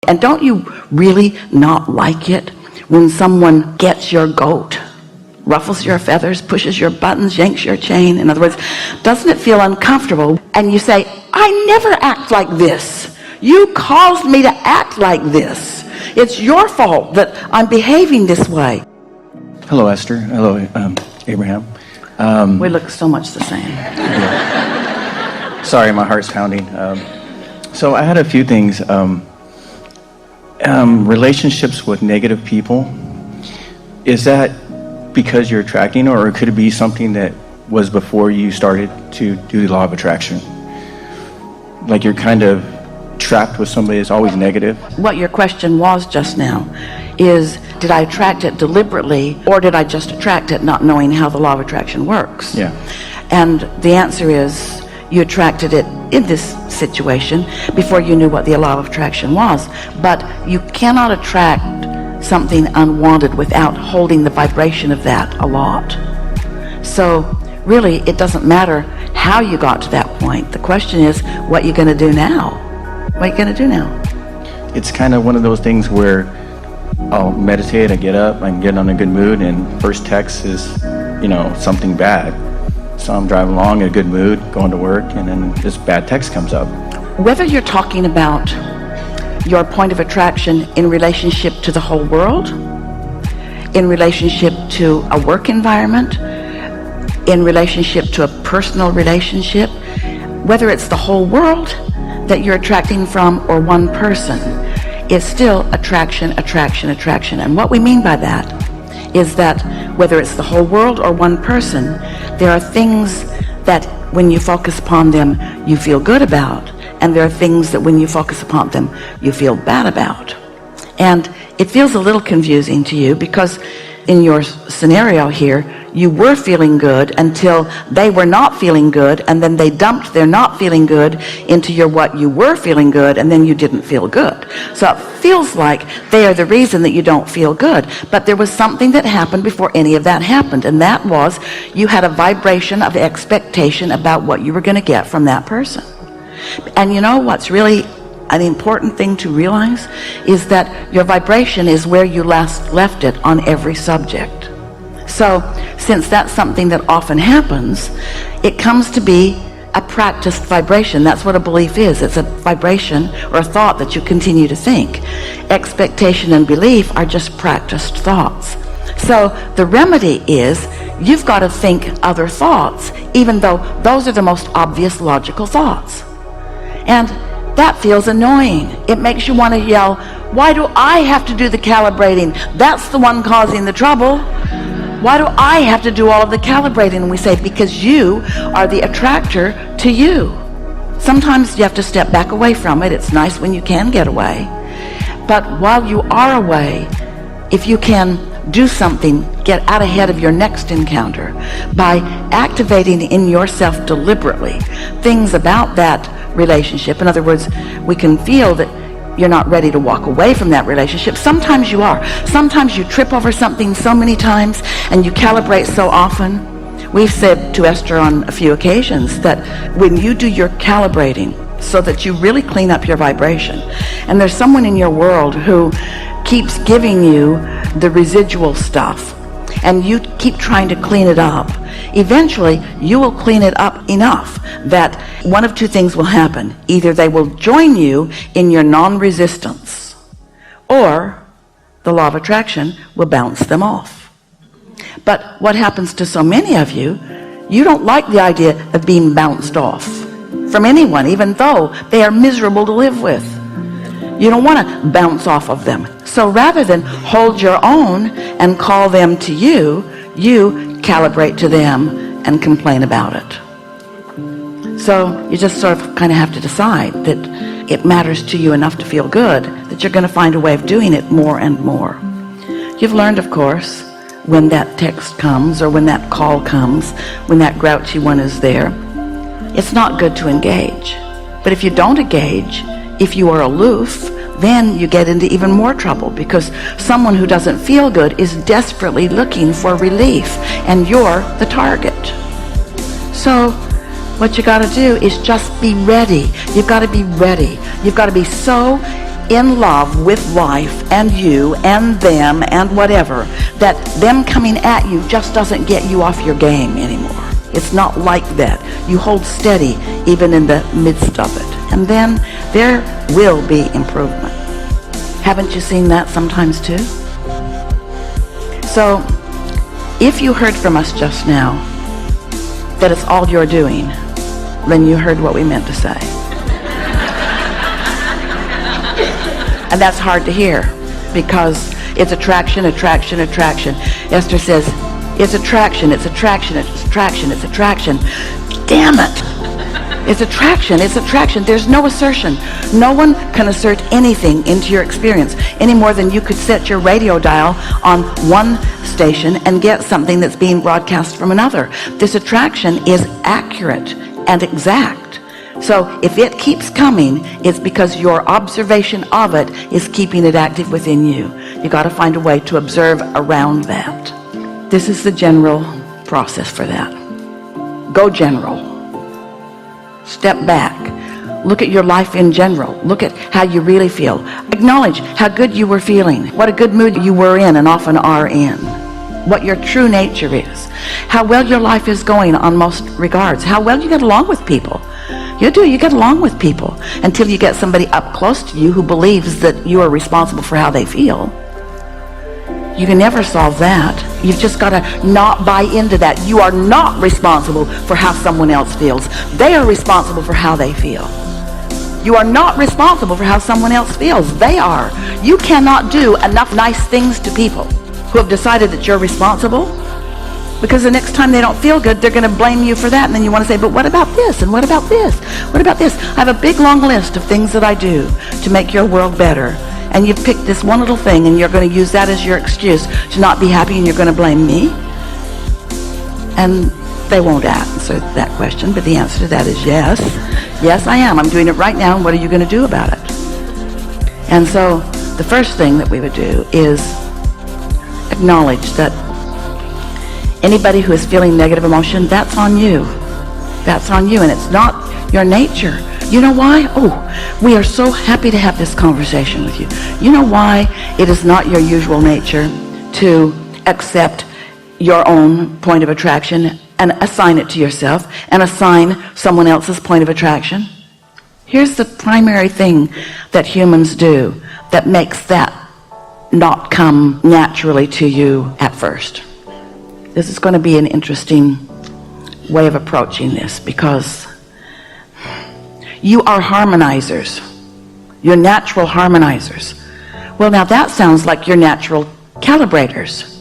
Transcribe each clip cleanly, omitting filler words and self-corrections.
And don't you really not like it when someone gets your goat, ruffles your feathers, pushes your buttons, yanks your chain? In other words, doesn't it feel uncomfortable? And you say, I never act like this. You caused me to act like this. It's your fault that I'm behaving this way. Hello, Esther. Hello, Abraham. We look so much the same. Yeah. Sorry, my heart's pounding. So I had a few things. Relationships with negative people, is that because you're attracting, or could it be something that was before you started to do the law of attraction? Like you're kind of trapped with somebody that's always negative? What your question was just now is, did I attract it deliberately, or did I just attract it not knowing how the law of attraction works? Yeah. And the answer is, you attracted it in this situation before you knew what the law of attraction was. But you cannot attract something unwanted without holding the vibration of that a lot. So really, it doesn't matter how you got to that point. The question is, what are you going to do now? What are you going to do now? It's kind of one of those things where I'll meditate, I get up, I can get on a good mood, and first text is, something bad. So I'm driving along in a good mood, going to work, and then this bad text comes up. Whether you're talking about your point of attraction in relationship to the whole world, in relationship to a work environment, in relationship to a personal relationship, whether it's the whole world that you're attracting from or one person, it's still attraction, attraction, attraction. And what we mean by that is that whether it's the whole world or one person, there are things that when you focus upon them, you feel good about, and there are things that when you focus upon them, you feel bad about. And it feels a little confusing to you because in your scenario here, you were feeling good until they were not feeling good, and then they dumped their not feeling good into your what you were feeling good, and then you didn't feel good. So it feels like they are the reason that you don't feel good. But there was something that happened before any of that happened, and that was you had a vibration of expectation about what you were going to get from that person. And you know what's really an important thing to realize is that your vibration is where you last left it on every subject. So since that's something that often happens, it comes to be a practiced vibration. That's what a belief is. It's a vibration or a thought that you continue to think. Expectation and belief are just practiced thoughts. So the remedy is you've got to think other thoughts, even though those are the most obvious logical thoughts. And that feels annoying. It makes you want to yell, why do I have to do the calibrating? That's the one causing the trouble. Why do I have to do all of the calibrating? And we say, because you are the attractor to you. Sometimes you have to step back away from it. It's nice when you can get away. But while you are away, if you can do something, get out ahead of your next encounter by activating in yourself deliberately things about that relationship. In other words, we can feel that you're not ready to walk away from that relationship. Sometimes you are. Sometimes you trip over something so many times and you calibrate so often. We've said to Esther on a few occasions that when you do your calibrating so that you really clean up your vibration, and there's someone in your world who keeps giving you the residual stuff and you keep trying to clean it up, eventually you will clean it up enough that one of two things will happen. Either they will join you in your non-resistance, or the law of attraction will bounce them off. But what happens to so many of you, you don't like the idea of being bounced off from anyone, even though they are miserable to live with. You don't want to bounce off of them. So rather than hold your own and call them to you, you calibrate to them and complain about it. So you just sort of kind of have to decide that it matters to you enough to feel good, that you're going to find a way of doing it more and more. You've learned, of course, when that text comes or when that call comes, when that grouchy one is there, it's not good to engage. But if you don't engage, if you are aloof, then you get into even more trouble, because someone who doesn't feel good is desperately looking for relief, and you're the target. So what you got to do is just be ready. You've got to be ready. You've got to be so in love with life and you and them and whatever, that them coming at you just doesn't get you off your game anymore. It's not like that. You hold steady even in the midst of it. And then there will be improvement. Haven't you seen that sometimes too? So if you heard from us just now that it's all you're doing, then you heard what we meant to say. And that's hard to hear because it's attraction, attraction, attraction. Esther says, it's attraction, it's attraction, it's attraction, it's attraction. Damn it! It's attraction, it's attraction. There's no assertion. No one can assert anything into your experience any more than you could set your radio dial on one station and get something that's being broadcast from another. This attraction is accurate and exact. So if it keeps coming, it's because your observation of it is keeping it active within you. You got to find a way to observe around that. This is the general process for that. Go general. Step back. Look at your life in general. Look at how you really feel. Acknowledge how good you were feeling, what a good mood you were in and often are in, what your true nature is, how well your life is going on most regards, how well you get along with people. You get along with people until you get somebody up close to you who believes that you are responsible for how they feel. You can never solve that. You've just got to not buy into that. You are not responsible for how someone else feels. They are responsible for how they feel. You are not responsible for how someone else feels. They are. You cannot do enough nice things to people who have decided that you're responsible, because the next time they don't feel good, they're going to blame you for that. And then you want to say, but what about this? And what about this? What about this? I have a big long list of things that I do to make your world better. And you've picked this one little thing and you're going to use that as your excuse to not be happy, and you're going to blame me. And they won't answer that question, but the answer to that is yes. Yes, I am. I'm doing it right now. And what are you going to do about it? And so the first thing that we would do is acknowledge that anybody who is feeling negative emotion, that's on you. That's on you, and it's not your nature. You know why? Oh, we are so happy to have this conversation with you. You know why it is not your usual nature to accept your own point of attraction and assign it to yourself and assign someone else's point of attraction? Here's the primary thing that humans do that makes that not come naturally to you at first. This is going to be an interesting way of approaching this, because you are harmonizers. You're natural harmonizers. Well, now that sounds like you're natural calibrators.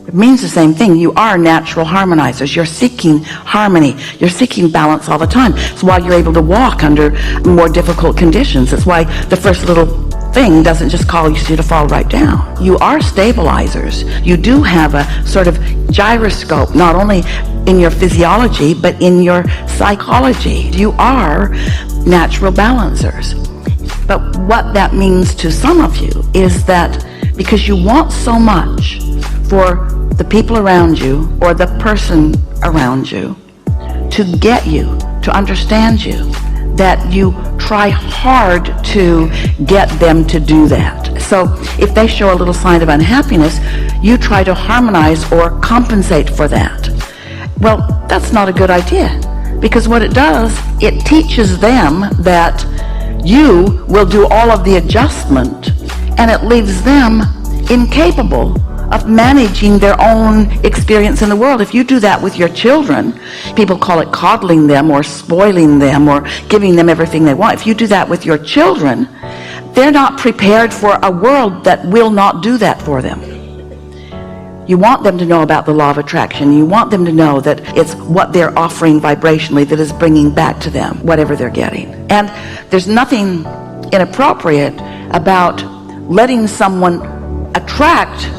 It means the same thing. You are natural harmonizers. You're seeking harmony. You're seeking balance all the time. It's why you're able to walk under more difficult conditions. It's why the first little thing doesn't just cause you to fall right down. You are stabilizers. You do have a sort of gyroscope, not only in your physiology, but in your psychology. You are natural balancers. But what that means to some of you is that because you want so much for the people around you or the person around you to get you, to understand you, that you try hard to get them to do that. So if they show a little sign of unhappiness, you try to harmonize or compensate for that. Well, that's not a good idea, because what it does, it teaches them that you will do all of the adjustment, and it leaves them incapable of managing their own experience in the world. If you do that with your children, people call it coddling them or spoiling them or giving them everything they want. If you do that with your children, they're not prepared for a world that will not do that for them. You want them to know about the law of attraction. You want them to know that it's what they're offering vibrationally that is bringing back to them whatever they're getting. And there's nothing inappropriate about letting someone attract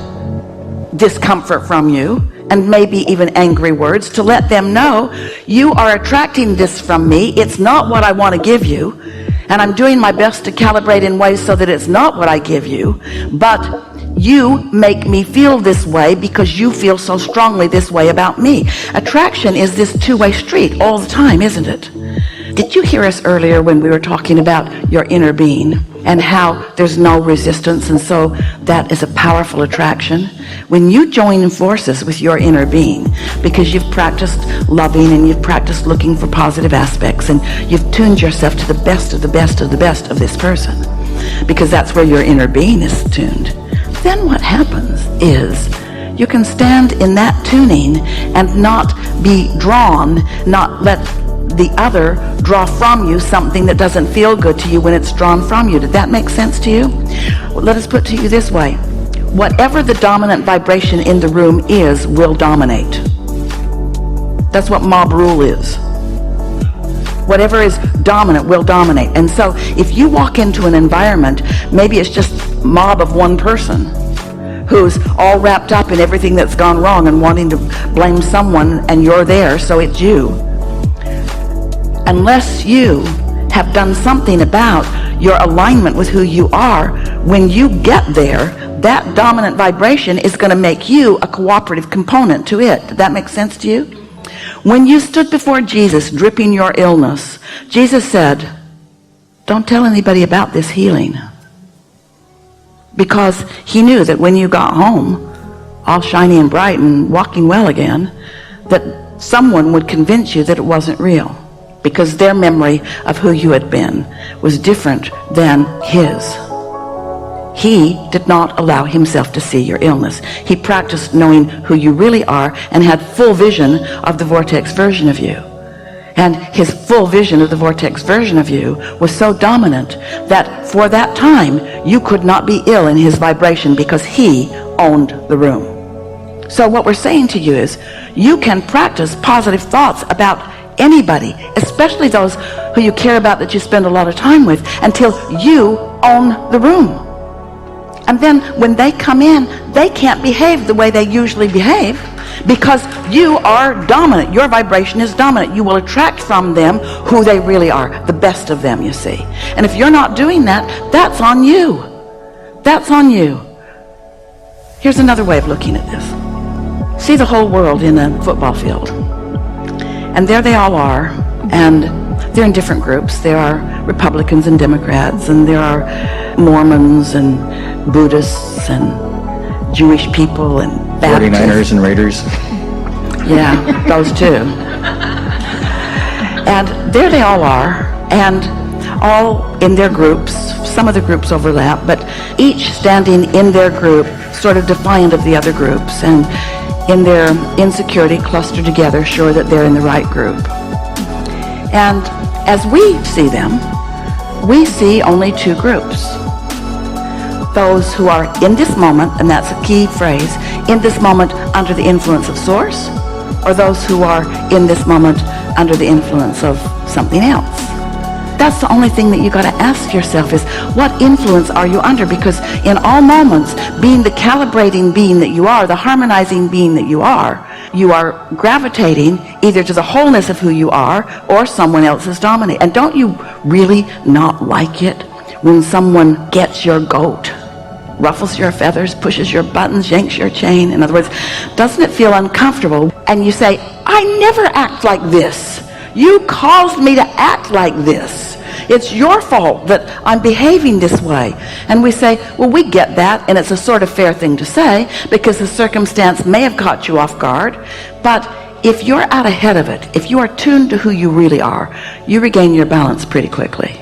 discomfort from you, and maybe even angry words, to let them know you are attracting this from me. It's not what I want to give you, and I'm doing my best to calibrate in ways so that it's not what I give you, but you make me feel this way because you feel so strongly this way about me. Attraction is this two-way street all the time, isn't it? Did you hear us earlier when we were talking about your inner being? and how there's no resistance, and so that is a powerful attraction. When you join forces with your inner being, because you've practiced loving and you've practiced looking for positive aspects, and you've tuned yourself to the best of the best of the best of this person, because that's where your inner being is tuned, then what happens is you can stand in that tuning and not be drawn, not let the other draw from you something that doesn't feel good to you when it's drawn from you. Did that make sense to you? Well, let us put it to you this way. Whatever the dominant vibration in the room is will dominate. That's what mob rule is. Whatever is dominant will dominate. And so if you walk into an environment, maybe it's just a mob of one person who's all wrapped up in everything that's gone wrong and wanting to blame someone, and you're there, so it's you. Unless you have done something about your alignment with who you are, when you get there, that dominant vibration is going to make you a cooperative component to it. Did that make sense to you? When you stood before Jesus dripping your illness, Jesus said, don't tell anybody about this healing. Because he knew that when you got home, all shiny and bright and walking well again, that someone would convince you that it wasn't real, because their memory of who you had been was different than his. He did not allow himself to see your illness. He practiced knowing who you really are and had full vision of the vortex version of you. And his full vision of the vortex version of you was so dominant that for that time you could not be ill in his vibration, because he owned the room. So what we're saying to you is, you can practice positive thoughts about anybody, especially those who you care about, that you spend a lot of time with, until you own the room. And then when they come in, they can't behave the way they usually behave, because you are dominant. Your vibration is dominant. You will attract from them who they really are, the best of them, you see. And if you're not doing that, that's on you. That's on you. Here's another way of looking at this. See the whole world in a football field. And there they all are, and they're in different groups. There are Republicans and Democrats, and there are Mormons and Buddhists and Jewish people and Baptists. 49ers and Raiders. Yeah, those too. And there they all are, and all in their groups. Some of the groups overlap, but each standing in their group, sort of defiant of the other groups, and in their insecurity clustered together, sure that they're in the right group. And as we see them, we see only two groups. Those who are in this moment, and that's a key phrase, in this moment under the influence of Source, or those who are in this moment under the influence of something else. That's the only thing that you got to ask yourself is, what influence are you under? Because in all moments, being the calibrating being that you are, the harmonizing being that you are gravitating either to the wholeness of who you are, or someone else is dominating. And don't you really not like it when someone gets your goat, ruffles your feathers, pushes your buttons, yanks your chain? In other words, doesn't it feel uncomfortable? And you say, I never act like this. You caused me to act like this. It's your fault that I'm behaving this way. And we say, well, we get that, and it's a sort of fair thing to say, because the circumstance may have caught you off guard. But if you're out ahead of it, if you are tuned to who you really are, you regain your balance pretty quickly.